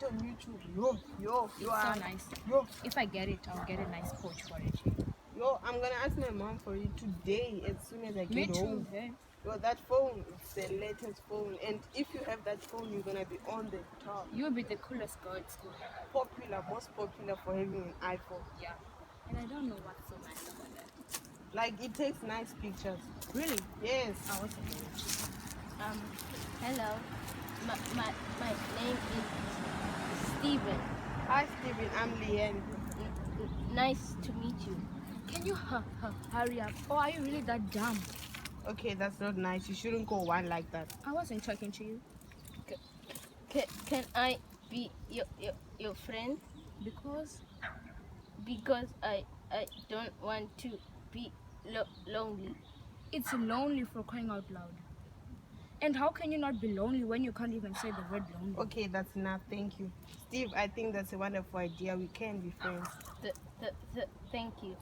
it on YouTube. Yo, you It's are so nice. yo. If I get it, I'll get a nice pouch for it. Yo, I'm gonna ask my mom for it today as soon as I Me get too. home. Hey. Yo, that phone, it's the latest phone, and if you have that phone, you're gonna be on the top. You'll be the coolest girl at school. Popular, most popular for having an iPhone. Yeah. And I don't know what's so nice about that. Like it takes nice pictures. Really? Yes. I want to get it. Hello. My name is Steven. Hi, Steven. I'm Leanne. Nice to meet you. Can you hurry up? Or are you really that dumb? Okay, that's not nice. You shouldn't call one like that. I wasn't talking to you. Can I be your friend? Because Because I don't want to be lonely. it's lonely for crying out loud. And how can you not be lonely when you can't even say the word lonely? Okay, that's enough. Thank you. Steve, I think that's a wonderful idea. We can be friends. Thank you.